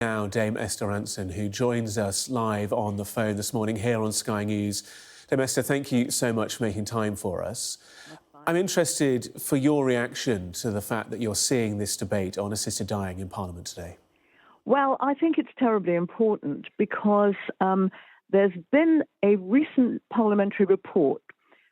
Now, Dame Esther Rantzen, who joins us live on the phone this morning here on Sky News. Dame Esther, thank you so much for making time for us. I'm interested for your reaction to the fact that you're seeing this debate on assisted dying in Parliament today. Well, I think it's terribly important because there's been a recent parliamentary report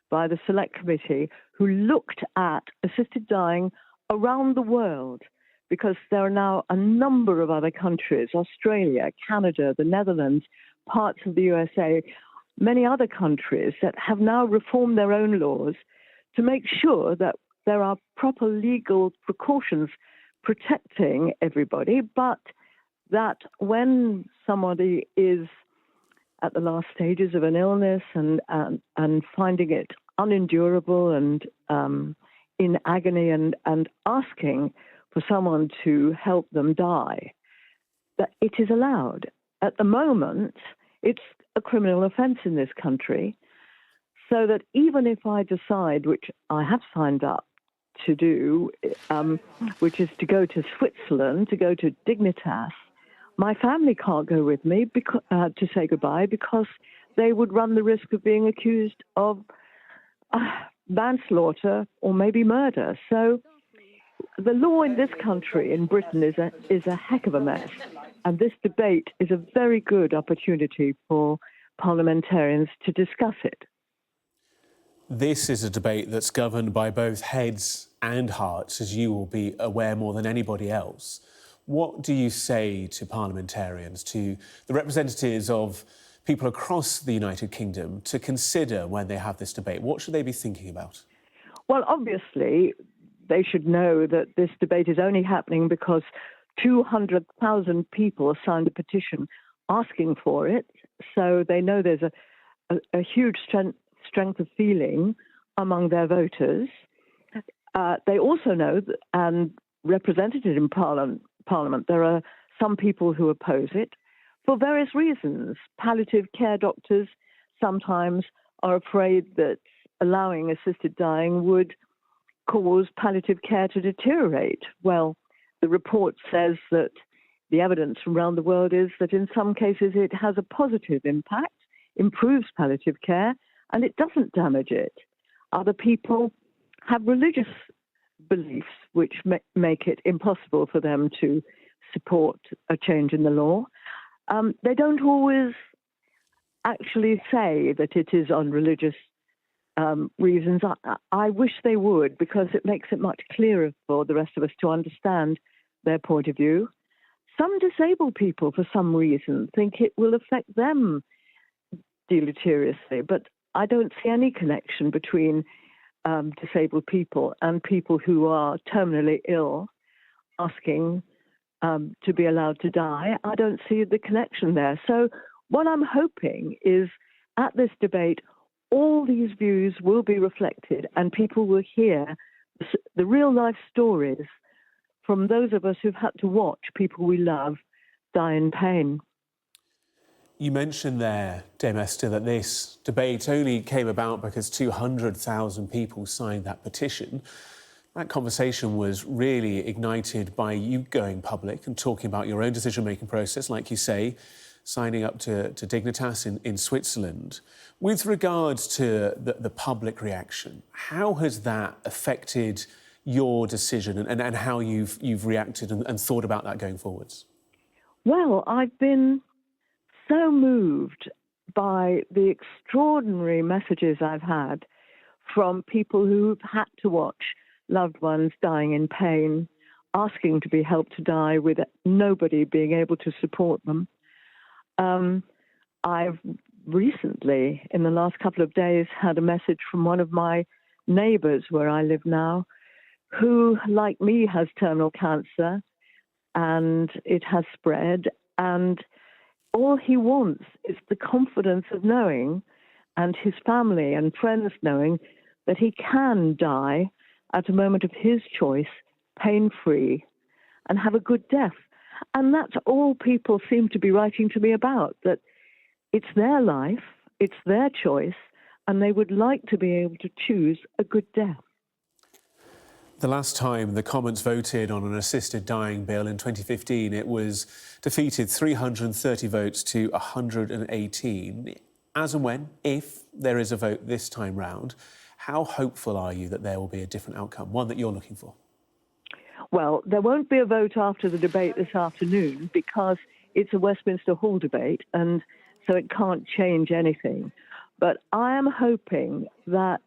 by the Select Committee who looked at assisted dying around the world, because there are now a number of other countries, Australia, Canada, the Netherlands, parts of the USA, many other countries that have now reformed their own laws to make sure that there are proper legal precautions protecting everybody, but that when somebody is at the last stages of an illness and finding it unendurable and in agony and asking for someone to help them die, that it is allowed. At the moment, it's a criminal offence in this country, so that even if I decide, which I have signed up to do, which is to go to Switzerland, to go to Dignitas, my family can't go with me to say goodbye because they would run the risk of being accused of manslaughter or maybe murder. So the law in this country, in Britain, is a heck of a mess. And this debate is a very good opportunity for parliamentarians to discuss it. This is a debate that's governed by both heads and hearts, as you will be aware more than anybody else. What do you say to parliamentarians, to the representatives of people across the United Kingdom, to consider when they have this debate? What should they be thinking about? Well, obviously, they should know that this debate is only happening because 200,000 people signed a petition asking for it. So they know there's a huge strength of feeling among their voters. They also know, and represented in Parliament, there are some people who oppose it for various reasons. Palliative care doctors sometimes are afraid that allowing assisted dying would cause palliative care to deteriorate. Well, the report says that the evidence from around the world is that in some cases it has a positive impact, improves palliative care, and it doesn't damage it. Other people have religious beliefs which make it impossible for them to support a change in the law. They don't always actually say that it is on religious reasons. I wish they would, because it makes it much clearer for the rest of us to understand their point of view. Some disabled people, for some reason, think it will affect them deleteriously, but I don't see any connection between disabled people and people who are terminally ill asking to be allowed to die. I don't see the connection there. So what I'm hoping is at this debate, all these views will be reflected and people will hear the real life stories from those of us who've had to watch people we love die in pain. You mentioned there, Dame Esther, that this debate only came about because 200,000 people signed that petition. That conversation was really ignited by you going public and talking about your own decision-making process, like you say, signing up to Dignitas in Switzerland. With regards to the public reaction, how has that affected your decision and how you've reacted and thought about that going forwards? Well, I've been so moved by the extraordinary messages I've had from people who've had to watch loved ones dying in pain, asking to be helped to die with nobody being able to support them. I've recently, in the last couple of days, had a message from one of my neighbours where I live now, who, like me, has terminal cancer, and it has spread, and all he wants is the confidence of knowing, and his family and friends knowing, that he can die at a moment of his choice, pain-free, and have a good death. And that's all people seem to be writing to me about, that it's their life, it's their choice, and they would like to be able to choose a good death. The last time the Commons voted on an assisted dying bill in 2015, it was defeated 330 votes to 118. As and when, if there is a vote this time round, how hopeful are you that there will be a different outcome, one that you're looking for? Well, there won't be a vote after the debate this afternoon because it's a Westminster Hall debate, and so it can't change anything. But I am hoping that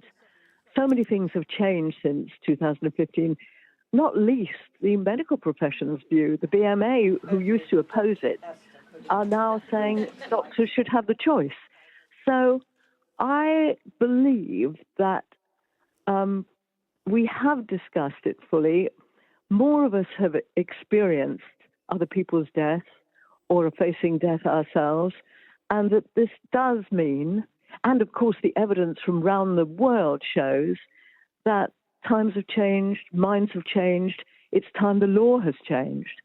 so many things have changed since 2015, not least the medical profession's view. The BMA, who used to oppose it, are now saying doctors should have the choice. So I believe that we have discussed it fully. More of us have experienced other people's death or are facing death ourselves, and that this does mean, and of course the evidence from around the world shows that times have changed, minds have changed. It's time the law has changed.